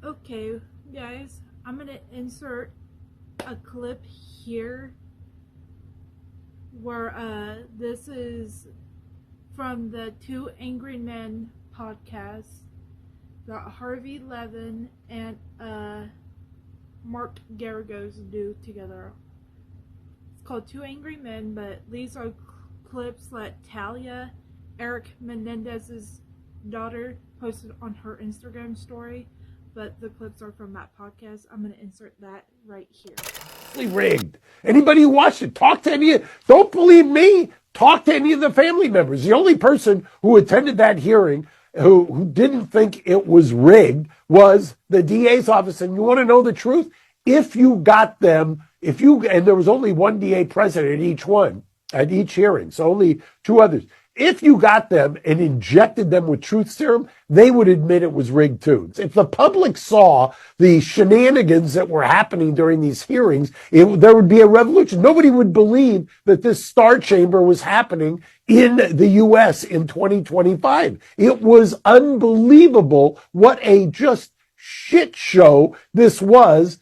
Okay, guys, I'm gonna insert a clip here where this is from the Two Angry Men podcast that Harvey Levin and Mark Garagos do together. It's called Two Angry Men, but these are clips that Talia, Eric Menendez's daughter, posted on her Instagram story. But the clips are from that podcast. I'm going to insert that right here. Rigged. Anybody who watched it, talk to any of, don't believe me, talk to any of the family members. The only person who attended that hearing who didn't think it was rigged was the DA's office. And you want to know the truth? If you got them, and there was only one DA present at each hearing, so only two others. If you got them and injected them with truth serum, they would admit it was rigged too. If the public saw the shenanigans that were happening during these hearings, there would be a revolution. Nobody would believe that this star chamber was happening in the U.S. in 2025. It was unbelievable what a just shit show this was.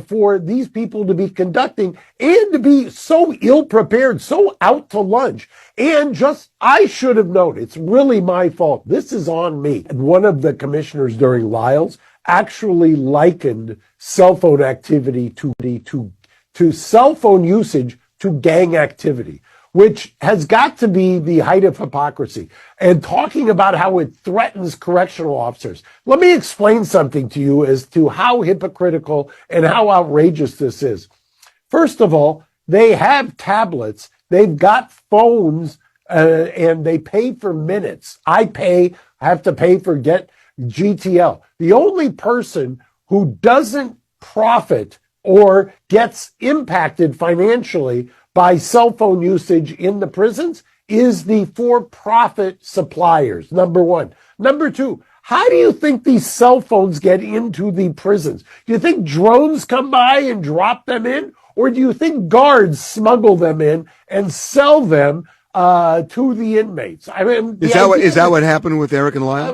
For these people to be conducting and to be so ill prepared, so out to lunch. And I should have known. It's really my fault. This is on me. And one of the commissioners during Lyle's actually likened cell phone activity to cell phone usage to gang activity, which has got to be the height of hypocrisy, and talking about how it threatens correctional officers. Let me explain something to you as to how hypocritical and how outrageous this is. First of all, they have tablets, they've got phones, and they pay for minutes. I have to pay for get GTL. The only person who doesn't profit or gets impacted financially by cell phone usage in the prisons is the for-profit suppliers, number one. Number two, how do you think these cell phones get into the prisons? Do you think drones come by and drop them in? Or do you think guards smuggle them in and sell them to the inmates? I mean, is that what happened with Eric and Lyle?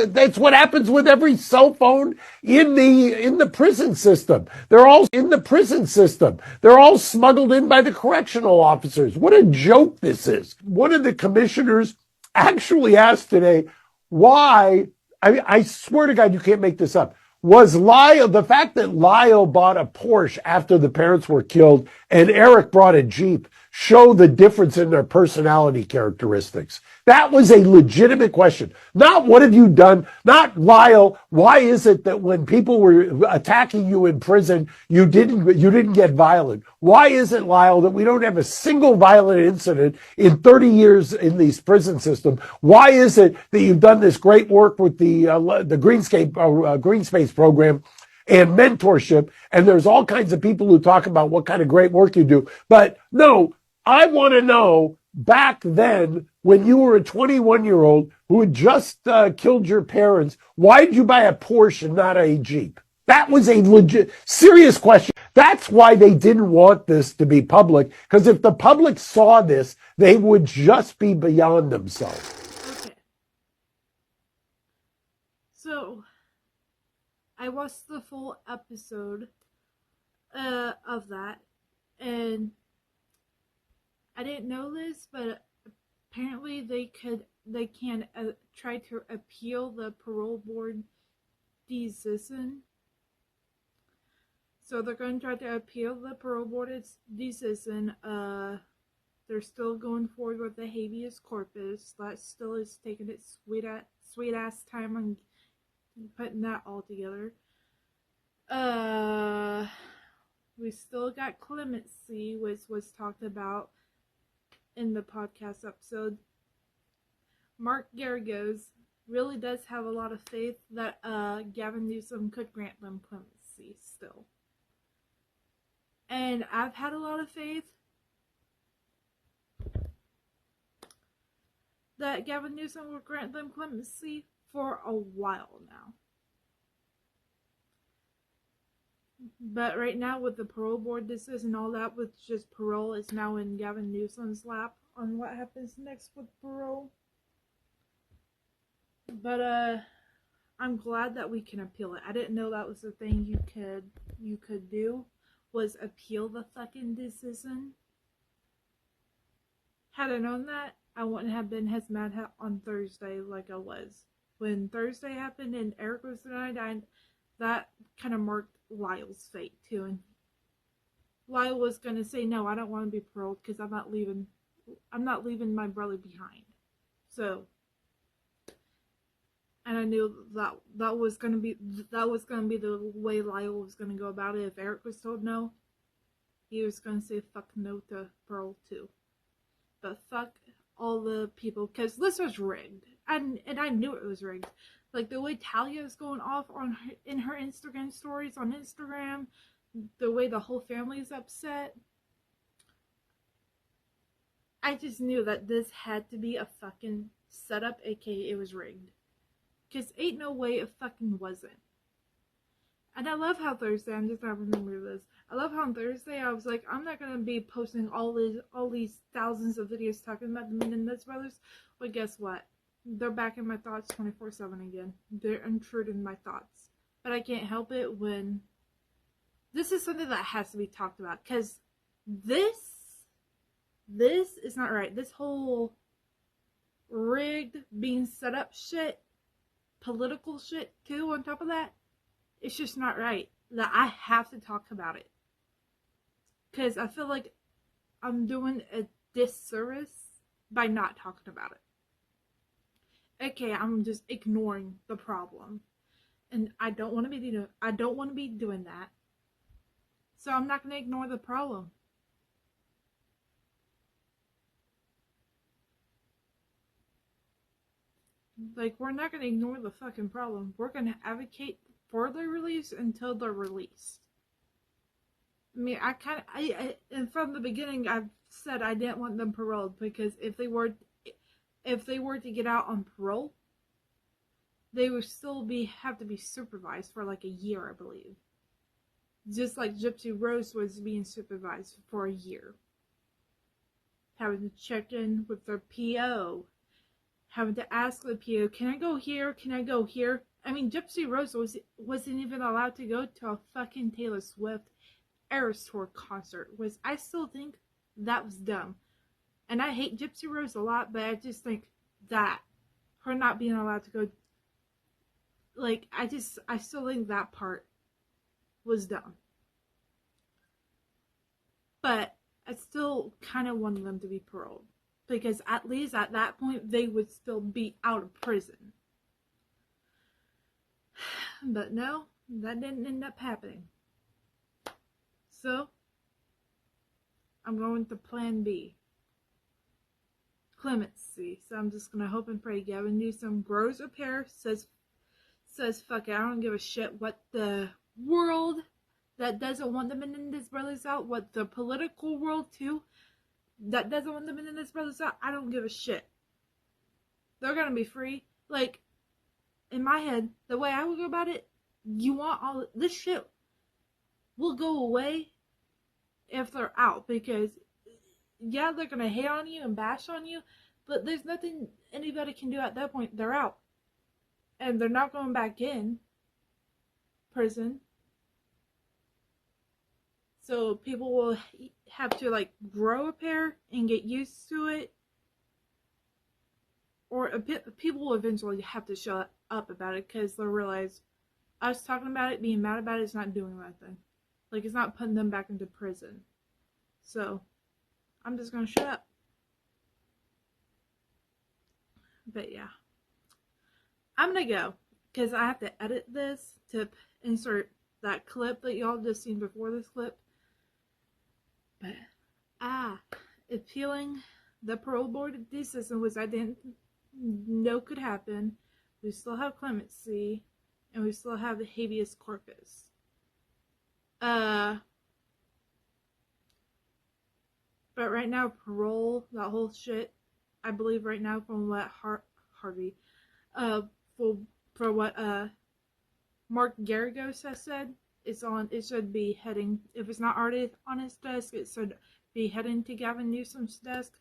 That's what happens with every cell phone in the prison system. They're all in the prison system. They're all smuggled in by the correctional officers. What a joke this is. One of the commissioners actually asked today why. I swear to God, you can't make this up. Was the fact that Lyle bought a Porsche after the parents were killed and Eric brought a Jeep show the difference in their personality characteristics? That was a legitimate question. Not what have you done? Not Lyle, why is it that when people were attacking you in prison, you didn't get violent? Why is it, Lyle, that we don't have a single violent incident in 30 years in these prison system? Why is it that you've done this great work with the Green Space program and mentorship, and there's all kinds of people who talk about what kind of great work you do? But no, I want to know, back then, when you were a 21-year-old who had just killed your parents, why did you buy a Porsche and not a Jeep? That was a legit, serious question. That's why they didn't want this to be public, because if the public saw this, they would just be beyond themselves. Okay. So, I watched the full episode of that, and I didn't know this, but apparently they can try to appeal the parole board decision. So they're going to try to appeal the parole board's decision. They're still going forward with the habeas corpus. That still is taking its sweet ass time on putting that all together. We still got clemency, which was talked about in the podcast episode. Mark Garagos really does have a lot of faith that Gavin Newsom could grant them clemency still. And I've had a lot of faith that Gavin Newsom will grant them clemency for a while now. But right now, with the parole board decision and all that, with just parole, is now in Gavin Newsom's lap on what happens next with parole. But I'm glad that we can appeal it. I didn't know that was the thing you could do, was appeal the fucking decision. Had I known that, I wouldn't have been as mad on Thursday like I was. When Thursday happened and Eric was denied, that kind of marked Lyle's fate too. And Lyle was gonna say, no, I don't want to be paroled because I'm not leaving my brother behind. So, and I knew that was gonna be the way Lyle was gonna go about it. If Eric was told no, he was gonna say fuck no to parole too. But fuck all the people, because this was rigged, and I knew it was rigged. Like the way Talia is going off in her Instagram stories on Instagram, the way the whole family is upset. I just knew that this had to be a fucking setup, aka it was rigged. Because ain't no way it fucking wasn't. And I love how Thursday, I'm just not remembering this. I love how on Thursday I was like, I'm not gonna be posting all these thousands of videos talking about the Menendez brothers. But guess what? They're back in my thoughts 24/7 again. They're intruding in my thoughts. But I can't help it when this is something that has to be talked about. Because this is not right. This whole rigged, being set up shit, political shit too on top of that, it's just not right. That I have to talk about it. Because I feel like I'm doing a disservice by not talking about it. Okay, I'm just ignoring the problem. And I don't want to be doing that. So I'm not going to ignore the problem. Like, we're not going to ignore the fucking problem. We're going to advocate for their release until they're released. I mean, and from the beginning, I've said I didn't want them paroled because if they were to get out on parole, they would still have to be supervised for like a year, I believe. Just like Gypsy Rose was being supervised for a year. Having to check in with their PO. Having to ask the PO, can I go here? Can I go here? I mean, Gypsy Rose wasn't even allowed to go to a fucking Taylor Swift Eras Tour concert. I still think that was dumb. And I hate Gypsy Rose a lot, but I just think that her not being allowed to go, like, I still think that part was dumb. But I still kind of wanted them to be paroled. Because at least at that point, they would still be out of prison. But no, that didn't end up happening. So, I'm going to plan B. Clemency. So I'm just going to hope and pray Gavin Newsom grows a pair, says fuck it, I don't give a shit what the world that doesn't want the Menendez brothers out, what the political world too, that doesn't want the Menendez brothers out, I don't give a shit. They're gonna be free. Like, in my head, the way I would go about it, you want all this shit will go away if they're out, because yeah, they're gonna hate on you and bash on you, but there's nothing anybody can do at that point. They're out. And they're not going back in prison. So people will have to like grow a pair and get used to it. Or people will eventually have to shut up about it because they'll realize us talking about it, being mad about it, is not doing anything. Like, it's not putting them back into prison. So I'm just going to shut up. But yeah. I'm going to go because I have to edit this to insert that clip that y'all just seen before this clip. But, appealing the parole board decision, which I didn't know could happen. We still have clemency, and we still have the habeas corpus. But right now, parole, that whole shit, I believe right now from what Harvey, for what Mark Garagos has said, it should be heading, if it's not already on his desk, it should be heading to Gavin Newsom's desk,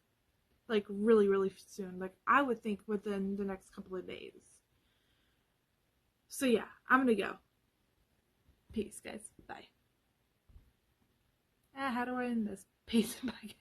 like, really, really soon. Like, I would think within the next couple of days. So yeah, I'm gonna go. Peace, guys. Bye. How do I end this? Peace. Bye.